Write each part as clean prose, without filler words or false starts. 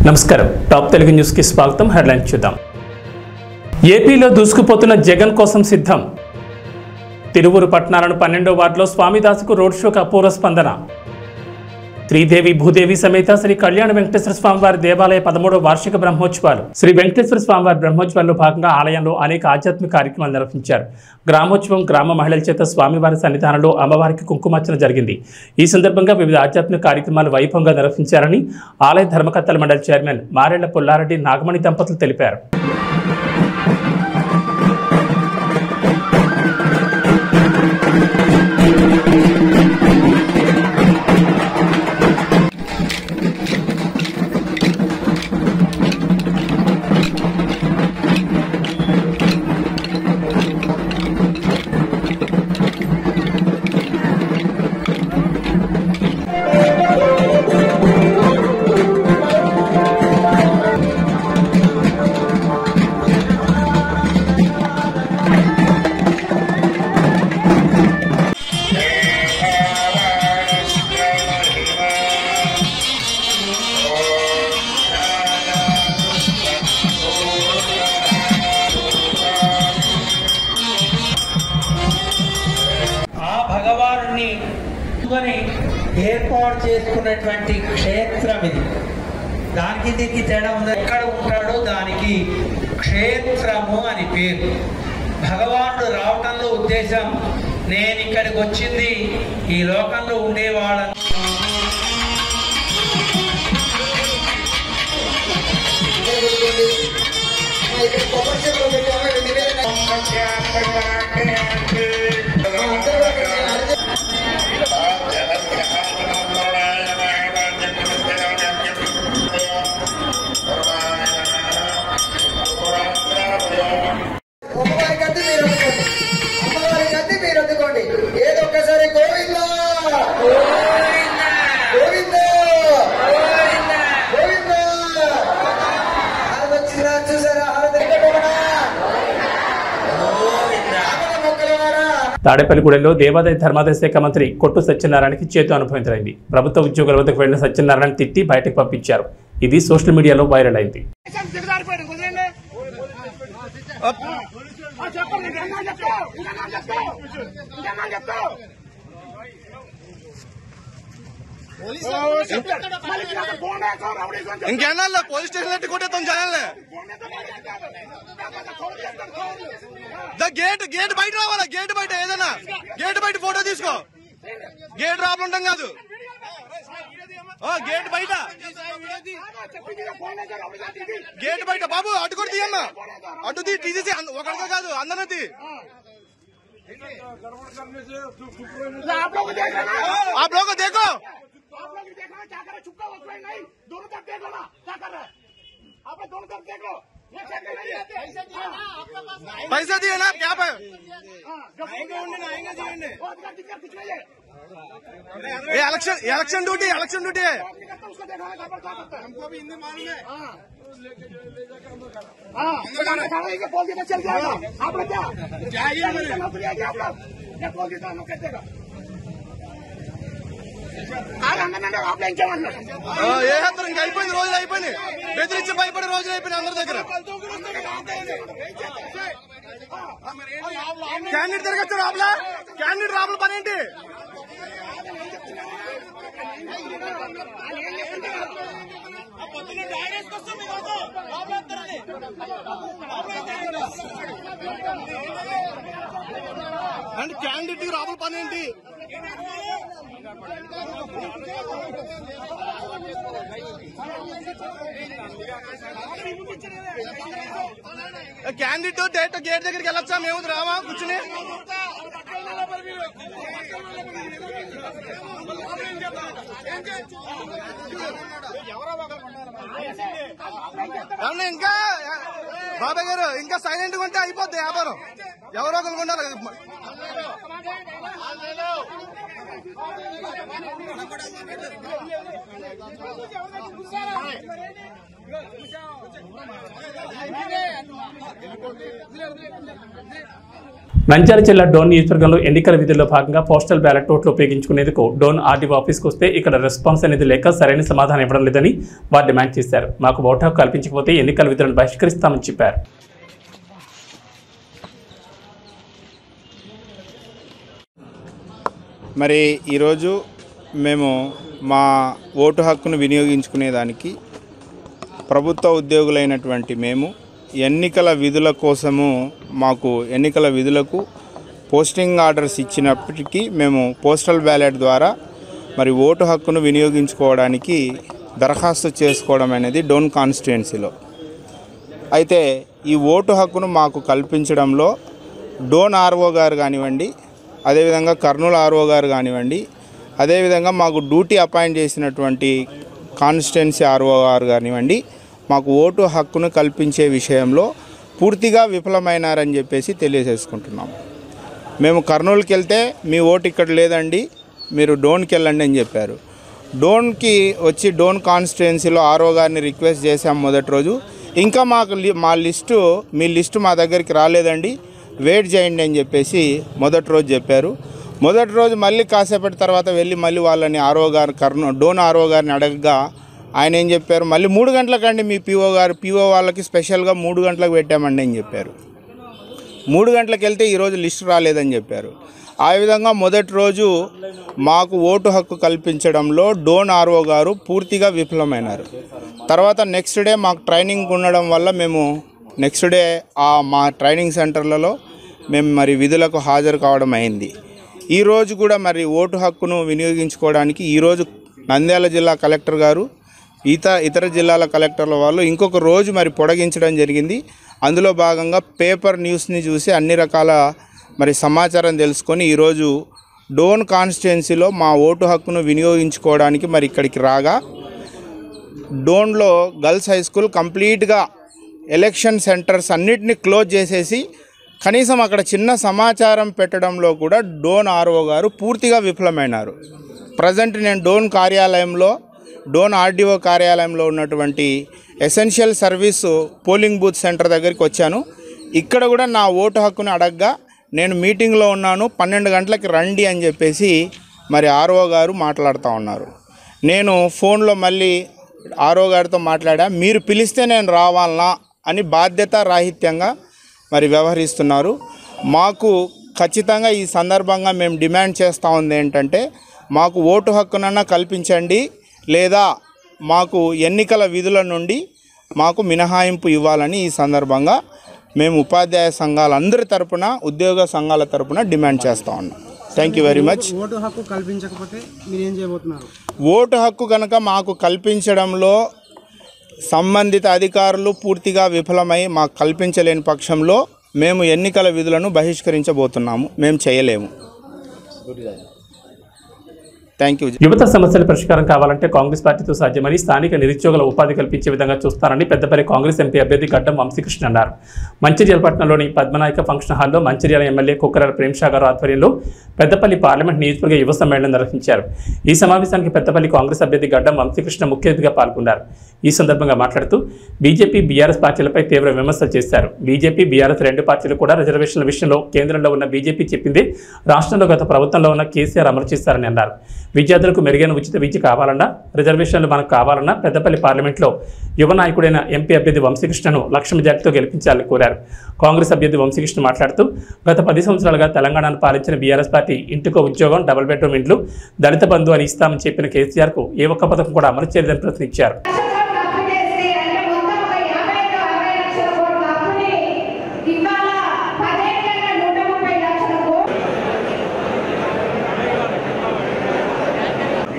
నమస్కారం top Telugu news కి స్వాగతం. హెడ్లైన్ చూద్దాం. ఏపీలో దూసుకుపోతున్న జగన్ కోసం సిద్ధం. తిరువురు పట్టణాలను 12వ వార్డులో స్వామిదాసుకు రోడ్ షోకు అపూర్వ స్పందన. శ్రీదేవి భూదేవి సమేత శ్రీ కళ్యాణ వెంకటేశ్వర స్వామివారి దేవాలయ 13వ వార్షిక బ్రహ్మోత్సవాలు. శ్రీ వెంకటేశ్వర స్వామివారి బ్రహ్మోత్సవాల్లో భాగంగా ఆలయంలో అనేక ఆధ్యాత్మిక కార్యక్రమాలు నిర్వహించారు. గ్రామోత్సవం గ్రామ మహిళల చేత స్వామివారి సన్నిధానంలో అమ్మవారికి కుంకుమార్చన జరిగింది. ఈ సందర్భంగా వివిధ ఆధ్యాత్మిక కార్యక్రమాలు వైభవంగా నిర్వహించారని ఆలయ ధర్మకర్తల మండలి చైర్మన్ మారెళ్ల పుల్లారెడ్డి నాగమణి దంపతులు తెలిపారు. ఏర్పాటు చేసుకున్నటువంటి క్షేత్రం ఇది. దానికి దీనికి తేడా ఉంది. ఎక్కడ ఉంటాడో దానికి క్షేత్రము అని పేరు. భగవానుడు రావటంలో ఉద్దేశం, నేను ఇక్కడికి వచ్చింది ఈ లోకంలో ఉండేవాళ్ళని తాడేపల్లిగూడెంలో దేవాదాయ ధర్మాదాయ శాఖ మంత్రి కొట్టు సత్యనారాయణకి చేతు అనుభవించరైంది. ప్రభుత్వ ఉద్యోగుల వద్దకు వెళ్లిన సత్యనారాయణ తిట్టి బయటకు పంపించారు. ఇది సోషల్ మీడియాలో వైరల్ అయింది. ఇంకేనా పోలీస్ స్టేషన్ కొట్టేస్తాం జనాలే. గేట్ బయట రావాలా? గేట్ బయట ఏదైనా గేట్ బయట ఫోటో తీసుకో. గేట్ రాబడి ఉంటాం కాదు. గేట్ బయట గేట్ బయట బాబు అటు కూడా తీయమ్మా. అటు తీసేసి ఒకరితో కాదు అందరినీ. आप लोग देखो क्या कर रहे, चुपका नहीं, दोनों तरफ देख लो ना क्या कर रहे हैं आप लोग, दोनों तरफ देख लो. पैसा दिए ना क्या पे इलेक्शन ड्यूटी है. हमको अभी हिंदी मालूम है. बोल देना चल जाएगा. आप लोग क्या बोल देता हम कैसे का ఇంకా అయిపోయింది. రోజులు అయిపోయినాయి. బెదిరించి భయపడే రోజులు అయిపోయినాయి అందరి దగ్గర. క్యాండిడేట్ తిరగచ్చారు. ఆపలా క్యాండిడేట్ రాబుల పని ఏంటి? అంటే క్యాండిడేట్ రాబుల పని ఏంటి? క్యాండిడేట్ డైరెక్ట్ గేట్ దగ్గరికి వెళ్ళొచ్చా? మేము రావా కూర్చుని? ఇంకా బాబాయ్ గారు ఇంకా సైలెంట్ గా ఉంటే అయిపోద్ది వ్యాపారం. ఎవరో ఒకరు ఉండాలి. నంద్యాల జిల్లా డోన్ నియోజకవర్గంలో ఎన్నికల విధుల్లో భాగంగా పోస్టల్ బ్యాలెట్ ఓట్లు ఉపయోగించుకునేందుకు డోన్ ఆర్డీఓ ఆఫీస్కి వస్తే ఇక్కడ రెస్పాన్స్ అనేది లేక సరైన సమాధానం ఇవ్వడం లేదని వారు డిమాండ్ చేశారు. మాకు ఓటు హక్కు కల్పించకపోతే ఎన్నికల విధులను బహిష్కరిస్తామని చెప్పారు. మరి ఈరోజు మేము మా ఓటు హక్కును వినియోగించుకునేదానికి ప్రభుత్వ ఉద్యోగులైనటువంటి మేము ఎన్నికల విధుల కోసము మాకు ఎన్నికల విధులకు పోస్టింగ్ ఆర్డర్స్ ఇచ్చినప్పటికీ మేము పోస్టల్ బ్యాలెట్ ద్వారా మరి ఓటు హక్కును వినియోగించుకోవడానికి దరఖాస్తు చేసుకోవడం అనేది డోన్ కాన్స్టిట్యుయెన్సీలో. అయితే ఈ ఓటు హక్కును మాకు కల్పించడంలో డోన్ ఆర్ఓ గారు కానివ్వండి, అదేవిధంగా కర్నూలు ఆర్ఓ గారు కానివ్వండి, అదేవిధంగా మాకు డ్యూటీ అపాయింట్ చేసినటువంటి కాన్స్టిట్యుయెన్సీ ఆర్ఓ గారు కానివ్వండి మాకు ఓటు హక్కును కల్పించే విషయంలో పూర్తిగా విఫలమైనారని చెప్పేసి తెలియజేసుకుంటున్నాము. మేము కర్నూలుకి వెళ్తే మీ ఓటు ఇక్కడ లేదండి, మీరు డోన్కి వెళ్ళండి అని చెప్పారు. డోన్కి వచ్చి డోన్ కాన్స్టిట్యుయెన్సీలో ఆర్ఓ గారిని రిక్వెస్ట్ చేశాం మొదటి రోజు. ఇంకా మాకు మీ లిస్టు మా దగ్గరికి రాలేదండి, వెయిట్ చేయండి అని చెప్పేసి మొదటి రోజు చెప్పారు. మొదటి రోజు మళ్ళీ కాసేపటి తర్వాత వెళ్ళి మళ్ళీ వాళ్ళని డోన్ ఆర్ఓ గారిని అడగగా ఆయన ఏం చెప్పారు, మళ్ళీ 3 గంటలకండి మీ పీఓ వాళ్ళకి స్పెషల్గా 3 గంటలకు పెట్టామండి అని చెప్పారు. 3 గంటలకు వెళ్తే ఈరోజు లిస్టు రాలేదని చెప్పారు. ఆ విధంగా మొదటి రోజు మాకు ఓటు హక్కు కల్పించడంలో డోన్ ఆర్ఓ గారు పూర్తిగా విఫలమైనారు. తర్వాత నెక్స్ట్ డే మాకు ట్రైనింగ్ ఉండడం వల్ల మేము నెక్స్ట్ డే మా ట్రైనింగ్ సెంటర్లలో మేము మరి విధులకు హాజరు కావడం అయింది. ఈరోజు కూడా మరి ఓటు హక్కును వినియోగించుకోవడానికి ఈరోజు నంద్యాల జిల్లా కలెక్టర్ గారు ఇతర జిల్లాల కలెక్టర్ల వాళ్ళు ఇంకొక రోజు మరి పొడిగించడం జరిగింది. అందులో భాగంగా పేపర్ న్యూస్ని చూసి అన్ని రకాల మరి సమాచారం తెలుసుకొని ఈరోజు డోన్ కాన్స్టిట్యుయెన్సీలో మా ఓటు హక్కును వినియోగించుకోవడానికి మరి ఇక్కడికి రాగా డోన్లో గర్ల్స్ హై స్కూల్ కంప్లీట్గా ఎలక్షన్ సెంటర్స్ అన్నిటినీ క్లోజ్ చేసేసి కనీసం అక్కడ చిన్న సమాచారం పెట్టడంలో కూడా డోన్ ఆర్ఓ గారు పూర్తిగా విఫలమైనారు. ప్రజెంట్ నేను డోన్ ఆర్డీఓ కార్యాలయంలో ఉన్నటువంటి essential service polling booth centre దగ్గరికి వచ్చాను. ఇక్కడ కూడా నా ఓటు హక్కును అడగగా నేను మీటింగ్లో ఉన్నాను, 12 గంటలకి రండి అని చెప్పేసి మరి ఆర్ఓ గారు మాట్లాడుతూ ఉన్నారు. నేను ఫోన్లో మళ్ళీ ఆర్ఓ గారితో మాట్లాడా, మీరు పిలిస్తే నేను రావాలనా అని బాధ్యత రాహిత్యంగా మరి వ్యవహరిస్తున్నారు. మాకు ఖచ్చితంగా ఈ సందర్భంగా మేము డిమాండ్ చేస్తూ ఉంది ఏంటంటే మాకు ఓటు హక్కునన్నా కల్పించండి, లేదా మాకు ఎన్నికల విధుల నుండి మాకు మినహాయింపు ఇవ్వాలని ఈ సందర్భంగా మేము ఉపాధ్యాయ సంఘాలందరి తరపున ఉద్యోగ సంఘాల తరపున డిమాండ్ చేస్తూ ఉన్నాం. Thank you very much. Vote హక్కు కల్పించకపోతే మీరు ఏం చేయబోతున్నారు? ఓటు హక్కు కనుక మాకు కల్పించడంలో సంబంధిత అధికారులు పూర్తిగా విఫలమై మాకు కల్పించలేని పక్షంలో మేము ఎన్నికల విధులను బహిష్కరించబోతున్నాము. మేము చేయలేము. Thank you. యువత సమస్యల పరిష్కారం కావాలంటే కాంగ్రెస్ పార్టీతో సాధ్యమని స్థానిక నిరుద్యోగుల ఉపాధి కల్పించే విధంగా చూస్తారని పెద్దపల్లి కాంగ్రెస్ ఎంపీ అభ్యర్థి గడ్డం వంశీకృష్ణ అన్నారు. మంచిర్యాల పట్టణంలోని పద్మనాయక ఫంక్షన్ హాల్లో మంచిర్యాల ఎమ్మెల్యే కుక్కరాల ప్రేమ్షా గారు ఆధ్వర్యంలో పెద్దపల్లి పార్లమెంట్ నియోజకవర్గ యువ సమ్మేళనం నిర్వహించారు. ఈ సమావేశానికి పెద్దపల్లి కాంగ్రెస్ అభ్యర్థి గడ్డం వంశీకృష్ణ ముఖ్య అతిథిగా పాల్గొన్నారు. ఈ సందర్భంగా మాట్లాడుతూ బీజేపీ బీఆర్ఎస్ పార్టీలపై తీవ్ర విమర్శలు చేశారు. బీజేపీ బీఆర్ఎస్ రెండు పార్టీలు కూడా రిజర్వేషన్ల విషయంలో కేంద్రంలో ఉన్న బీజేపీ చెప్పింది రాష్ట్రంలో గత ప్రభుత్వంలో ఉన్న కేసీఆర్ అమలు చేశారని అన్నారు. విద్యార్థులకు మెరుగైన ఉచిత విద్య కావాలన్నా, రిజర్వేషన్లు మనకు కావాలన్నా పెద్దపల్లి పార్లమెంట్లో యువ నాయకుడైన ఎంపీ అభ్యర్థి వంశీకృష్ణను లక్ష మెజార్టీతో గెలిపించాలని కోరారు. కాంగ్రెస్ అభ్యర్థి వంశీకృష్ణ మాట్లాడుతూ గత 10 సంవత్సరాలుగా తెలంగాణను పాలించిన బీఆర్ఎస్ పార్టీ ఇంటికో ఉద్యోగం, డబుల్ బెడ్రూమ్ ఇండ్లు, దళిత బంధు అని ఇస్తామని చెప్పిన కేసీఆర్కు ఏ ఒక్క పథకం కూడా అమలు చేయలేదని ప్రశ్నించారు.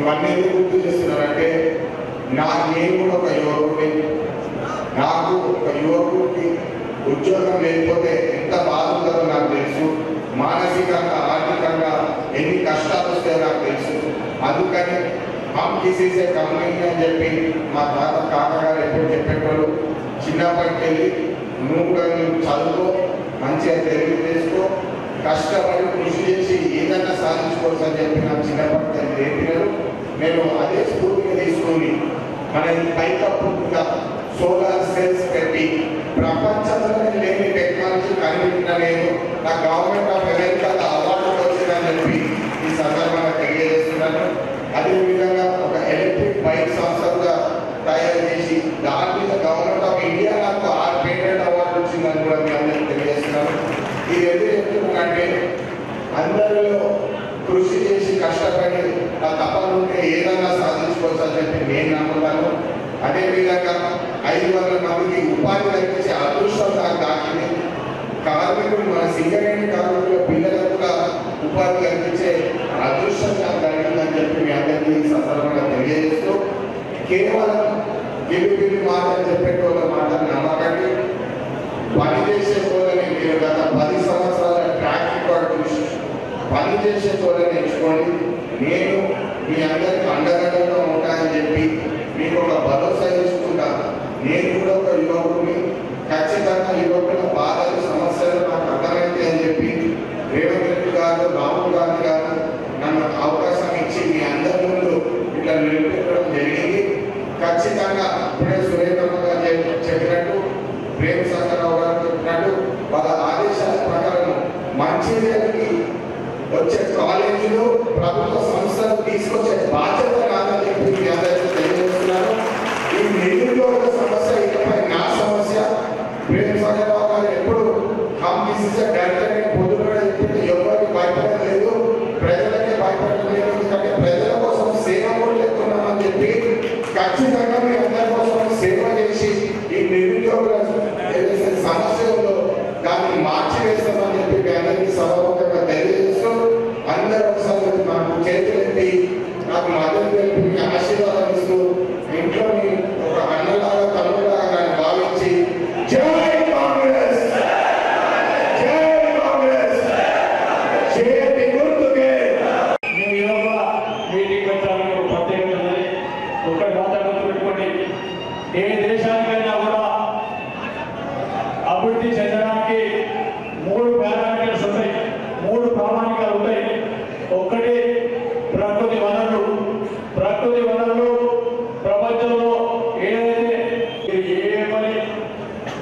ఇవన్నీ గుర్తు చేస్తున్నారంటే నేను కూడా ఒక యువకుడిని. నాకు ఒక యువకుడికి ఉద్యోగం లేకపోతే ఎంత బాధ ఉంటుందో నాకు తెలుసు. మానసికంగా, ఆర్థికంగా ఎన్ని కష్టాలు వస్తాయో నాకు తెలుసు. అందుకని హమ్ కిసీసే కమ్యూనిటీ అని చెప్పి మా కాకగారు ఎప్పుడు చెప్పేటోళ్ళు. చిన్నప్పటికి వెళ్ళి నువ్వు చదువుకో, మంచిగా తెలుగు చేసుకో, కష్టపడి కృషి చేసి ఏదైనా సాధించుకోవచ్చు అని చెప్పి నాకు చిన్నప్పటి నేర్పినారు. నేను అదే స్ఫూర్తిగా తీసుకుని మన పైకప్పుగా సోలార్ సెల్స్ పెట్టి ప్రపంచంలోనే లేని నేను నా గవర్నమెంట్ ఆఫ్ అమెరికా అవార్డు వచ్చిందని చెప్పి ఈ సందర్భంగా తెలియజేస్తున్నాను. అదేవిధంగా ఒక ఎలక్ట్రిక్ బైక్ సంస్థగా తయారు చేసి దాని మీద గవర్నమెంట్ ఆఫ్ ఇండియా నాకు 6 పేటెంట్ అవార్డు వచ్చిందని కూడా మీ అందరికీ తెలియజేస్తున్నాను. ఇది ఎందుకు చెప్తున్నానంటే అందరిలో కృషి చేసి కష్టపడి ఆ తపన ఉంటే ఏదైనా సాధించుకోవచ్చు అని చెప్పి నేను నమ్ముతాను. అదేవిధంగా 500 మందికి ఉపాధి కల్పించే అదృష్టం నాకు దాకింది. కార్మికులు మన సింగరేణి కార్మికుల పిల్లలకు కూడా ఉపాధి కల్పించే అదృష్టం నాకు కలిగిందని చెప్పి మీ అందరికీ ఈ సందర్భంగా తెలియజేస్తూ కేవలం గిరి మాటలు చెప్పేటోళ్ళ మాటలు నమ్మకండి. పనిచేసే తోలని మీరు గత 10 సంవత్సరాల ట్రాక్ రికార్డు చూసి పనిచేసే తోలని ఎంచుకోండి. నేను మీ అందరికీ అండదండగా ఉంటానని చెప్పి మీకు ఒక భరోసా ఇస్తుంటా. నేను కూడా ఒక యువకుడిని, ఖచ్చితంగా యువకుల బాధలు సమస్యలు నాకు అర్థమైంది అని చెప్పి రేవంత్ రెడ్డి గారు, రాహుల్ గాంధీ గారు నన్ను అవకాశం ఇచ్చి మీ అందరి ముందు ఇట్లా నిలబెట్టడం జరిగింది. ఖచ్చితంగా ఇప్పుడే సురేంద్రమ్మ గారు చెప్పినట్టు, ప్రేమసాగరరావు గారు చెప్పినట్టు వాళ్ళ ఆదేశాల ప్రకారం మంచిర్యాలకి వచ్చే కాలేజీలు ప్రభుత్వ సంస్థలు తీసుకొచ్చే బాధ్యత నాదని చెప్పి మీ అందరికీ తెలియజేస్తున్నాను. ఈ నిరుద్యోగ సమస్య ఇకపై నా సమస్య. ప్రేమసాగరరావు గారు ఎప్పుడు పొద్దున చెప్పి ఎవరికి భయపడలేదు, ప్రజలకే భయపడలేదు. ఎందుకంటే ప్రజల కోసం సేవ కూడా లేకున్నామని చెప్పి ఖచ్చితంగా మీ అందరి కోసం సేవ చేసి ఈ నిరుద్యోగుల సమస్యల్లో దాన్ని మార్చివేస్తామని చెప్పి మీ అందరికీ సభాముఖంగా తెలియజేస్తూ అందరూ ఒకసారి నాకు చేతులెత్తి నాకు మద్దతు తెలిపి మీ ఆశీర్వాదం ఇస్తూ ఇంట్లో ఒక అన్నలాగా తమ్ములాగా భావించి జై కాంగ్రెస్, జై కాంగ్రెస్, చేతి గుర్తుకే. మేము ఈరోజు మీటింగ్ పెట్టాలని ప్రత్యేకత ఒక వాతావరణం పెట్టుకోండి. ఏ దేశానికైనా కూడా అభివృద్ధి చెందడానికి 3 పారామీటర్స్ ఉంటాయి, 3 ప్రామాణికాలు ఉంటాయి. ఒకటి ప్రకృతి వనరులు. ప్రకృతి వనరులు ప్రపంచంలో ఏదైతే ఏ పని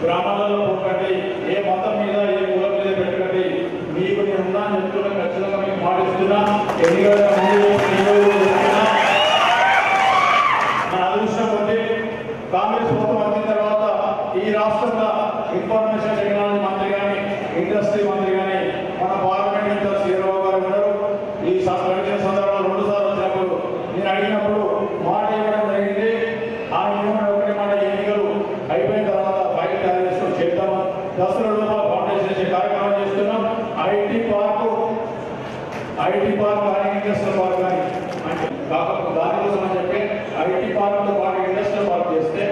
గ్రామాలలో పోకండి, ఏ మతం మీద ఏ కులం మీద పెట్టకండి. మీకు నేను ఉన్నా చెప్తున్నా, ఖచ్చితంగా మీకు మాటిస్తున్నా. ఎన్నికల నా అదృష్టం కొద్ది కాంగ్రెస్ ప్రభుత్వం వచ్చిన తర్వాత ఈ రాష్ట్రంలో ఇన్ఫర్మేషన్ టెక్నాలజీ మంత్రి కానీ, ఇండస్ట్రీ మంత్రి కానీ మన పార్లమెంట్ ఇంకా శ్రీరావు గారు ఉన్నారు. ఈ గడిచిన సందర్భంలో 2 సార్లు వచ్చినప్పుడు నేను అడిగినప్పుడు మాట ఇవ్వడం జరిగింది. ఆయన ఒకటి మాట, ఎన్నికలు అయిపోయిన తర్వాత బయట తయారు చేసుకొని చేద్దాము, దసరాలో ఫౌండేషన్ చేసే కార్యక్రమం చేస్తున్నాం. ఐటీ పార్క్ కానీ ఇండస్ట్రియల్ పార్క్ కానీ అంటే కాకపోతే దానికోసం అని చెప్పి ఐటీ పార్క్తో పాటు ఇండస్ట్రియల్ పార్క్ చేస్తే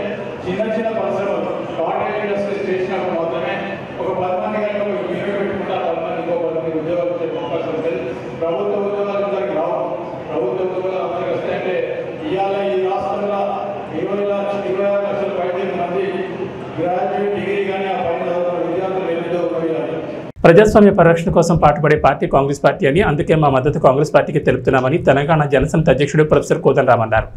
చిన్న చిన్న పరిశ్రమలు కాటేజ్ ఇండస్ట్రీస్ చేసినప్పుడు మాత్రమే ఒక 10 మంది కనుక మీరు పెట్టుకుంటా 10 మంది ఇంకో 10 మంది ఉద్యోగాలు వచ్చే అవకాశం ఉంటుంది. ప్రభుత్వ ఉద్యోగాలు అందరికి రావు. ప్రభుత్వ ఉద్యోగాలు అందరికి వస్తాయంటే ఇవాళ ఈ రాష్ట్రంలో 26 లక్షల పైన మంది గ్రాడ్యుయేట్ డిగ్రీ కానీ ఆ పైన చదువుతున్న విద్యార్థులు నిరుద్యోగులు. ప్రజాస్వామ్య పరిరక్షణ కోసం పాటుపడే పార్టీ కాంగ్రెస్ పార్టీ అని, అందుకే మా మద్దతు కాంగ్రెస్ పార్టీకి తెలుపుతున్నామని తెలంగాణ జనసమితి అధ్యక్షుడు ప్రొఫెసర్ కోదండరాం అన్నారు.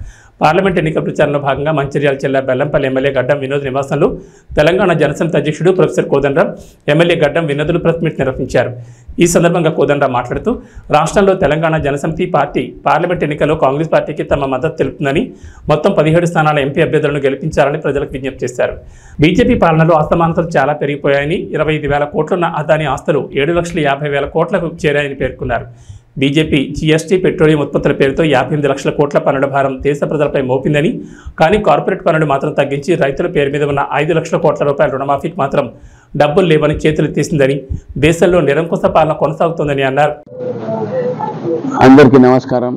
పార్లమెంట్ ఎన్నికల ప్రచారంలో భాగంగా మంచిర్యాల జిల్లా బెల్లంపల్లి ఎమ్మెల్యే గడ్డం వినోద్ నివాసంలో తెలంగాణ జనసమితి అధ్యక్షుడు ప్రొఫెసర్ కోదండరాం, ఎమ్మెల్యే గడ్డం వినోదులు ప్రెస్ మీట్ నిర్వహించారు. ఈ సందర్భంగా కోదండరాం మాట్లాడుతూ రాష్ట్రంలో తెలంగాణ జనసమితి పార్టీ పార్లమెంట్ ఎన్నికల్లో కాంగ్రెస్ పార్టీకి తమ మద్దతు తెలుపుతుందని, మొత్తం 17 స్థానాల ఎంపీ అభ్యర్థులను గెలిపించాలని ప్రజలకు విజ్ఞప్తి చేశారు. బీజేపీ పాలనలో అస్తమానతలు చాలా పెరిగిపోయాయని, 25,000 కోట్లున్న అదాని ఆస్తులు 7,50,000 కోట్లకు చేరాయని పేర్కొన్నారు. బీజేపీ జీఎస్టీ, పెట్రోలియం ఉత్పత్తుల పేరుతో 58 లక్షల కోట్ల పన్నుల భారం దేశ ప్రజలపై మోపిందని, కానీ కార్పొరేట్ పన్నులు మాత్రం తగ్గించి రైతుల పేరు మీద ఉన్న 5 లక్షల కోట్ల రూపాయల రుణమాఫీకి మాత్రం డబ్బులు లేవని చేతులెత్తేసిందని, దేశంలో నిరంకుశ పాలన కొనసాగుతోందని అన్నారు. అందరికీ నమస్కారం.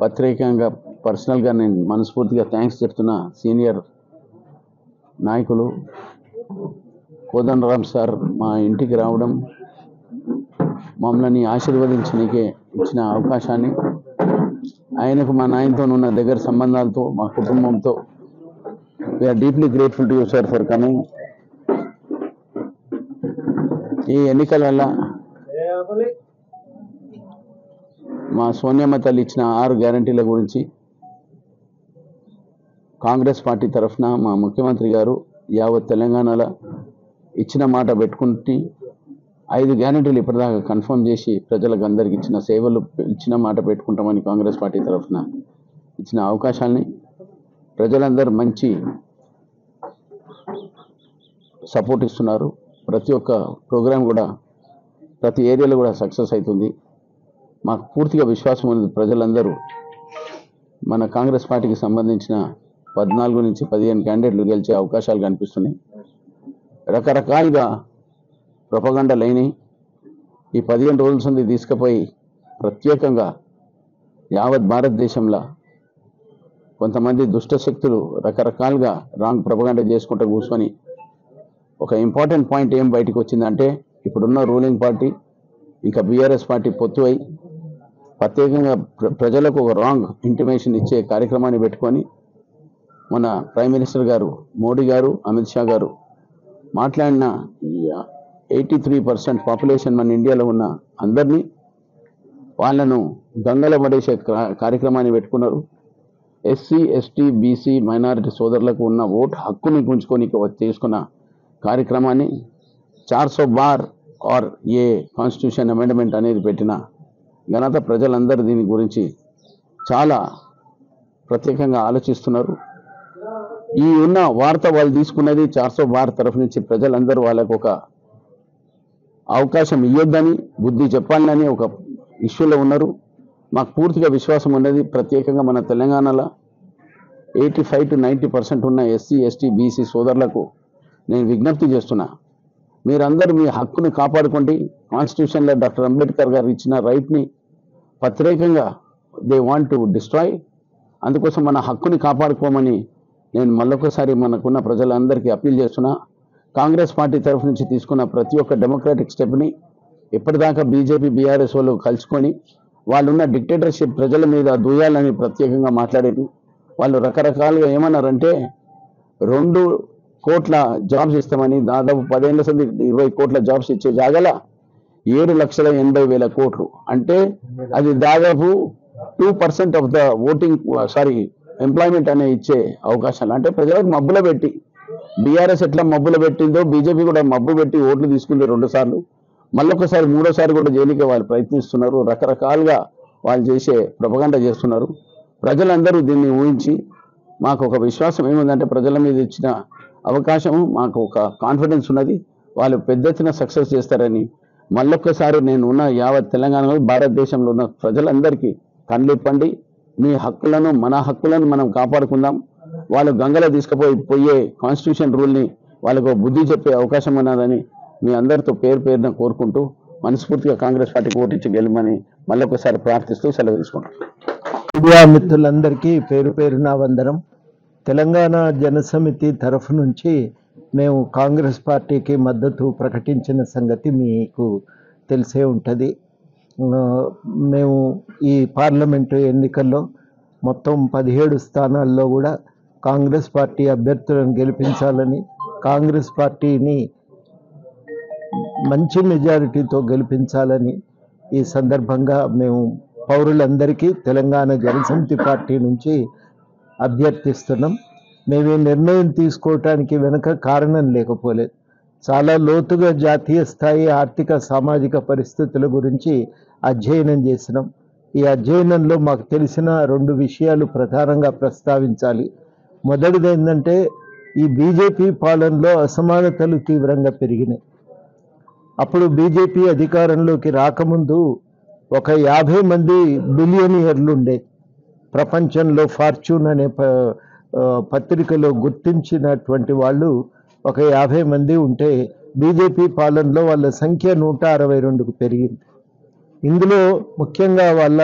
ప్రత్యేకంగా పర్సనల్గా నేను మనస్ఫూర్తిగా థ్యాంక్స్ చెప్తున్నా సీనియర్ నాయకులు కోదండరాం సార్ మా ఇంటికి రావడం, మమ్మల్ని ఆశీర్వదించడానికి ఇచ్చిన అవకాశాన్ని, ఆయనకు మా నాయనతో ఉన్న దగ్గర సంబంధాలతో మా కుటుంబంతో we're deeply grateful to you sir for coming. ఈ ఎన్నికల వల్ల మా సోనియమ్మ తల్లి ఇచ్చిన 6 గ్యారంటీల గురించి కాంగ్రెస్ పార్టీ తరఫున మా ముఖ్యమంత్రి గారు యావత్ తెలంగాణలో ఇచ్చిన మాట పెట్టుకుంటే 5 గ్యారెంటీలు ఇప్పటిదాకా కన్ఫర్మ్ చేసి ప్రజలకు అందరికి ఇచ్చిన సేవలు ఇచ్చిన మాట పెట్టుకుంటామని కాంగ్రెస్ పార్టీ తరఫున ఇచ్చిన అవకాశాన్ని ప్రజలందరూ మంచి సపోర్ట్ ఇస్తున్నారు. ప్రతి ఒక్క ప్రోగ్రాం కూడా ప్రతి ఏరియాలో కూడా సక్సెస్ అవుతుంది. మాకు పూర్తిగా విశ్వాసం ఉంది. ప్రజలందరూ మన కాంగ్రెస్ పార్టీకి సంబంధించిన 14 నుంచి 15 క్యాండిడేట్లు గెలిచే అవకాశాలు కనిపిస్తున్నాయి. రకరకాలుగా ప్రొపగండా లేని ఈ 15 రోజుల నుండి తీసుకుపోయి ప్రత్యేకంగా యావత్ భారతదేశంలో కొంతమంది దుష్ట శక్తులు రకరకాలుగా రాంగ్ ప్రొపగండా చేసుకుంటూ కూర్చొని ఒక ఇంపార్టెంట్ పాయింట్ ఏం బయటకు వచ్చిందంటే ఇప్పుడున్న రూలింగ్ పార్టీ ఇంకా బీఆర్ఎస్ పార్టీ పొత్తు అయి ప్రత్యేకంగా ప్రజలకు ఒక రాంగ్ ఇంటిమేషన్ ఇచ్చే కార్యక్రమాన్ని పెట్టుకొని మన ప్రైమ్ మినిస్టర్ గారు మోడీ గారు అమిత్ షా గారు మాట్లాడిన 83% పాపులేషన్ మన ఇండియాలో ఉన్న అందరినీ వాళ్ళను గంగల పడేసే కార్యక్రమాన్ని పెట్టుకున్నారు. ఎస్సీ ఎస్టీ బీసీ మైనారిటీ సోదరులకు ఉన్న ఓటు హక్కుని గుంజుకొని చేసుకున్న కార్యక్రమాన్ని 400 బార్ ఆర్ ఏ కాన్స్టిట్యూషన్ అమెండ్మెంట్ అనేది పెట్టిన ఘనత ప్రజలందరూ దీని గురించి చాలా ప్రత్యేకంగా ఆలోచిస్తున్నారు. ఈ ఉన్న వార్త వాళ్ళు తీసుకున్నది 400 బార్ తరఫు నుంచి ప్రజలందరూ వాళ్ళకు ఒక అవకాశం ఇవ్వద్దని బుద్ధి చెప్పాలని ఒక ఇష్యూలో ఉన్నారు. మాకు పూర్తిగా విశ్వాసం ఉన్నది. ప్రత్యేకంగా మన తెలంగాణలో 85 to 90% ఉన్న ఎస్సీ ఎస్టీ బీసీ సోదరులకు నేను విజ్ఞప్తి చేస్తున్నా, మీరందరూ మీ హక్కుని కాపాడుకోండి. కాన్స్టిట్యూషన్లో డాక్టర్ అంబేద్కర్ గారు ఇచ్చిన రైట్ని ప్రత్యేకంగా దే వాంట్ టు డిస్ట్రాయ్. అందుకోసం మన హక్కుని కాపాడుకోమని నేను మళ్ళొకసారి మనకున్న ప్రజలందరికీ అప్పీల్ చేస్తున్నా. కాంగ్రెస్ పార్టీ తరఫు నుంచి తీసుకున్న ప్రతి ఒక్క డెమోక్రాటిక్ స్టెప్ని ఇప్పటిదాకా బీజేపీ బీఆర్ఎస్ వాళ్ళు కలుసుకొని వాళ్ళున్న డిక్టేటర్షిప్ ప్రజల మీద దూయాలని ప్రత్యేకంగా మాట్లాడారు. వాళ్ళు రకరకాలుగా ఏమన్నారంటే 2 కోట్ల జాబ్స్ ఇస్తామని దాదాపు 10 ఏళ్ల సంది 20 కోట్ల జాబ్స్ ఇచ్చే జాగల 7,80,000 కోట్లు అంటే అది దాదాపు 2% ఆఫ్ ద ఓటింగ్ ఎంప్లాయ్మెంట్ అనే ఇచ్చే అవకాశాలు. అంటే ప్రజలకు మబ్బులో పెట్టి బీఆర్ఎస్ ఎట్లా మబ్బులో పెట్టిందో బీజేపీ కూడా మబ్బు పెట్టి ఓట్లు తీసుకుంది 2 సార్లు, మళ్ళొకసారి 3వ సారి కూడా జైలుకే వాళ్ళు ప్రయత్నిస్తున్నారు. రకరకాలుగా వాళ్ళు చేసే ప్రొపగండా చేస్తున్నారు. ప్రజలందరూ దీన్ని ఊహించి మాకు ఒక విశ్వాసం ఏముందంటే ప్రజల మీద ఇచ్చిన అవకాశము మాకు ఒక కాన్ఫిడెన్స్ ఉన్నది. వాళ్ళు పెద్ద ఎత్తున సక్సెస్ చేస్తారని మళ్ళొక్కసారి నేను ఉన్న యావత్ తెలంగాణలో భారతదేశంలో ఉన్న ప్రజలందరికీ కళ్ళిప్పండి. మీ హక్కులను మన హక్కులను మనం కాపాడుకుందాం. వాళ్ళు గంగలో తీసుకుపోయే కాన్స్టిట్యూషన్ రూల్ని వాళ్ళకు బుద్ధి చెప్పే అవకాశం ఉన్నదని మీ అందరితో పేరున కోరుకుంటూ మనస్ఫూర్తిగా కాంగ్రెస్ పార్టీకి ఓటించి గెలమని మళ్ళొకసారి ప్రార్థిస్తూ సెలవు తీసుకుంటాం. మీడియా మిత్రులందరికీ పేరున వందనం. తెలంగాణ జనసమితి తరఫు నుంచి మేము కాంగ్రెస్ పార్టీకి మద్దతు ప్రకటించిన సంగతి మీకు తెలిసే ఉంటుంది. మేము ఈ పార్లమెంటు ఎన్నికల్లో మొత్తం 17 స్థానాల్లో కూడా కాంగ్రెస్ పార్టీ అభ్యర్థులను గెలిపించాలని, కాంగ్రెస్ పార్టీని మంచి మెజారిటీతో గెలిపించాలని ఈ సందర్భంగా మేము పౌరులందరికీ తెలంగాణ జనసమితి పార్టీ నుంచి అభ్యర్థిస్తున్నాం. మేము ఈ నిర్ణయం తీసుకోవటానికి వెనుక కారణం లేకపోలేదు. చాలా లోతుగా జాతీయ స్థాయి ఆర్థిక సామాజిక పరిస్థితుల గురించి అధ్యయనం చేసినాం. ఈ అధ్యయనంలో మాకు తెలిసిన 2 విషయాలు ప్రధానంగా ప్రస్తావించాలి. మొదటిది ఏంటంటే ఈ బీజేపీ పాలనలో అసమానతలు తీవ్రంగా పెరిగినాయి. అప్పుడు బీజేపీ అధికారంలోకి రాకముందు ఒక 50 మంది బిలియనియర్లు ఉండే. ప్రపంచంలో ఫార్చ్యూన్ అనే పత్రికలో గుర్తించినటువంటి వాళ్ళు ఒక 50 మంది ఉంటే బీజేపీ పాలనలో వాళ్ళ సంఖ్య 162కు పెరిగింది. ఇందులో ముఖ్యంగా వాళ్ళ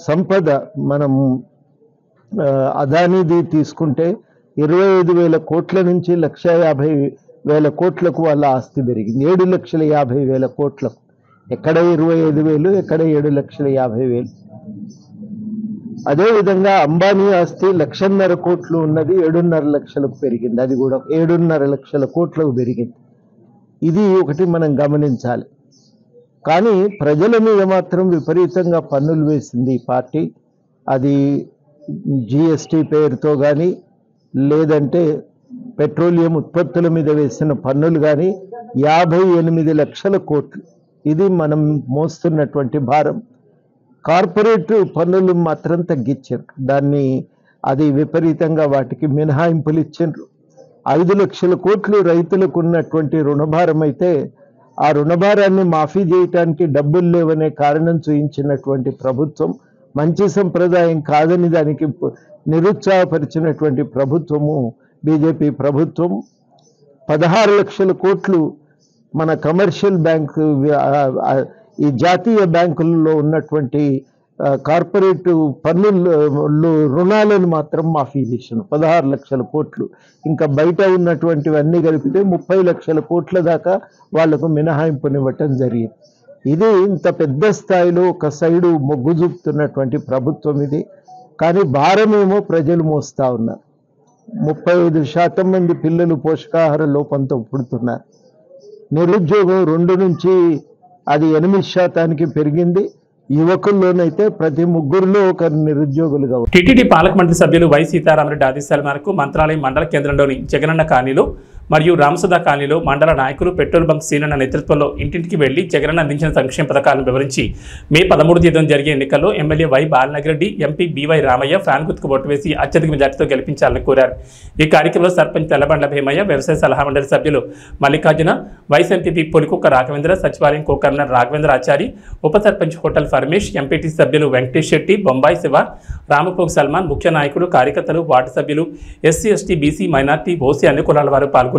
సంపద మనం అదానీది తీసుకుంటే 25,000 కోట్ల నుంచి 1,50,000 కోట్లకు వాళ్ళ ఆస్తి పెరిగింది. 7,50,000 కోట్లకు. ఎక్కడ 25,000, ఎక్కడ 7,50,000. అదేవిధంగా అంబానీ ఆస్తి 1,50,000 కోట్లు ఉన్నది 7.5 లక్షలకు పెరిగింది. అది కూడా 7.5 లక్షల కోట్లకు పెరిగింది. ఇది ఒకటి మనం గమనించాలి. కానీ ప్రజల మీద మాత్రం విపరీతంగా పన్నులు వేసింది ఈ పార్టీ. అది జిఎస్టీ పేరుతో కానీ లేదంటే పెట్రోలియం ఉత్పత్తుల మీద వేసిన పన్నులు కానీ 58 లక్షల కోట్లు. ఇది మనం మోస్తున్నటువంటి భారం. కార్పొరేట్ పన్నులు మాత్రం తగ్గించారు, అది విపరీతంగా వాటికి మినహాయింపులు ఇచ్చారు. 5 లక్షల కోట్లు రైతులకు ఉన్నటువంటి రుణభారం అయితే ఆ రుణభారాన్ని మాఫీ చేయటానికి డబ్బులు లేవనే కారణం చూయించినటువంటి ప్రభుత్వం, మంచి సంప్రదాయం కాదని దానికి నిరుత్సాహపరిచినటువంటి ప్రభుత్వము బీజేపీ ప్రభుత్వం. 16 లక్షల కోట్లు మన కమర్షియల్ బ్యాంకు, ఈ జాతీయ బ్యాంకులలో ఉన్నటువంటి కార్పొరేట్ పన్నులు రుణాలను మాత్రం మాఫీ చేశాను. 16 లక్షల కోట్లు. ఇంకా బయట ఉన్నటువంటివన్నీ కలిపితే 30 లక్షల కోట్ల దాకా వాళ్లకు మినహాయింపునివ్వటం జరిగింది. ఇది ఇంత పెద్ద స్థాయిలో ఒక సైడు మొగ్గు చూపుతున్నటువంటి ప్రభుత్వం ఇది. కానీ భారమేమో ప్రజలు మోస్తా ఉన్నారు. 35% మంది పిల్లలు పోషకాహార లోపంతో పుడుతున్నారు. నిరుద్యోగం 2 నుంచి అది 8% పెరిగింది. యువకుల్లోనైతే ప్రతి 3 ఒకరు నిరుద్యోగులుగా. టీటీడీ పాలక మండలి సభ్యులు వై సీతారామరెడ్డి ఆదేశాల మేరకు మంత్రాలయం మండల కేంద్రంలోని జగనన్న కాలనీలో మరియు రామసుధా కాలనీలో మండల నాయకులు పెట్రోల్ బంక్ సీనన్న నేతృత్వంలో ఇంటింటికి వెళ్లి జగనన్న అందించిన సంక్షేమ పథకాలను వివరించి మే 13 తేదీన జరిగే ఎన్నికల్లో MLA Y Balanagareddy, MP BY Ramaiah fan గుర్తుకు ఓటు వేసి అత్యధిక మెజార్టీతో గెలిపించాలని కోరారు. ఈ కార్యక్రమంలో సర్పంచ్ తెల్లబండ్ల భీమయ్య, వ్యవసాయ సలహా మండలి సభ్యులు మల్లికార్జున, వైస్ ఎంపీపీ పొలికుక్క రాఘవేంద్ర, సచివాలయం కో-కన్వీనర్ రాఘవేంద్ర ఆచారి, ఉప సర్పంచ్ హోటల్ ఫర్మేష్, ఎంపీటీ సభ్యులు వెంకటేష్ శెట్టి, బొంబాయి శివ, రామపోగు సల్మాన్, ముఖ్య నాయకులు, కార్యకర్తలు, వార్డు సభ్యులు, SC, ST, BC, minority, OC అన్ని కులాల వారు పాల్గొన్నారు.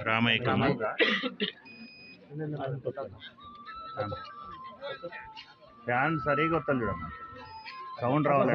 రామయ్య ఫ్యాన్ సరిగా వస్తాను చూడమ్మా, సౌండ్ రావాలి.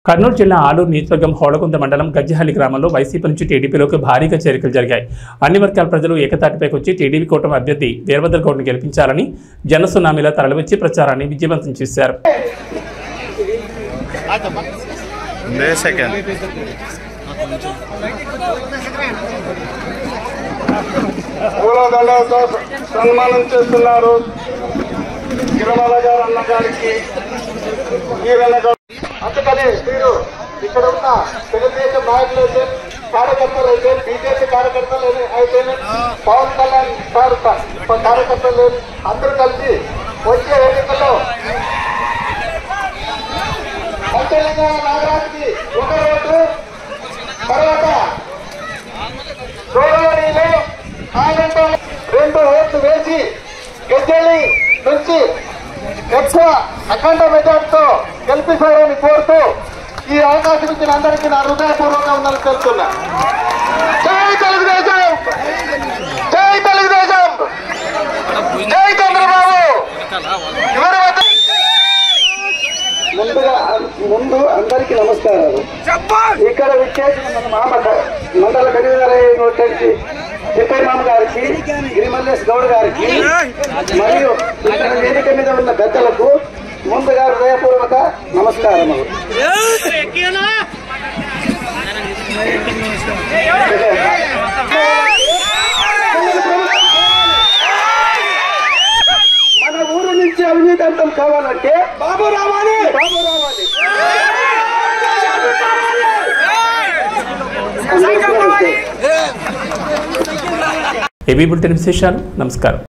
కర్నూలు జిల్లా ఆలూరు నియోజకవర్గం హోళగుంద మండలం గజ్జహల్లి గ్రామంలో వైసీపీ నుంచి టీడీపీలోకి భారీగా చేరికలు జరిగాయి. అన్ని వర్గాల ప్రజలు ఏకతాటిపైకి వచ్చి టీడీపీ కూటమి అభ్యర్థి వీరభద్ర గౌడ్ను గెలిపించాలని జనసునామీలా తరలివచ్చి ప్రచారాన్ని విజయవంతం చేశారు. పూలదండలతో సన్మానం చేస్తున్నారు గిరిమల గారు అన్న గారికి. అందుకని మీరు ఇక్కడ ఉన్న తెలుగుదేశం నాయకులైతే, కార్యకర్తలు అయితే, బీజేపీ కార్యకర్తలు అయితే, పవన్ కళ్యాణ్ సార్ కార్యకర్తలు అందరూ కలిసి వచ్చే ఎన్నికల్లో తెలంగాణ నాగరాజుకి ఒక ఓటు, తర్వాత గౌరవనీయులు ఆయనంతో 2 ఓట్లు వేసి గజ్జెల్లి నుంచి ఎక్కువ అఖండ మెజార్టీతో గెలిపిస్తారని కోరుతూ ఈ అవకాశం ఇచ్చిన అందరికీ నా హృదయపూర్వకంగా ఉందని తెలుస్తున్నా. జై తెలుగుదేశం, జై తెలుగుదేశం, జై చంద్రబాబు. ముందు అందరికీ నమస్కారాలు. ఇక్కడ విచ్చేసిన మన మండల కన్వీనర్ వచ్చేసి తిప్పేమామ గారికి, గిరిమల్లేష్ గౌడ్ గారికి మరియు ఇక్కడ వేదిక మీద ఉన్న పెద్దలకు ముందుగా హృదయపూర్వక నమస్కారములు. మన ఊరు నుంచి అవినీతి అంతం కావాలంటే బాబు రావాలి, బాబు రావాలి. ఏబీ బులెటిన్ విశేషాలు. నమస్కారం.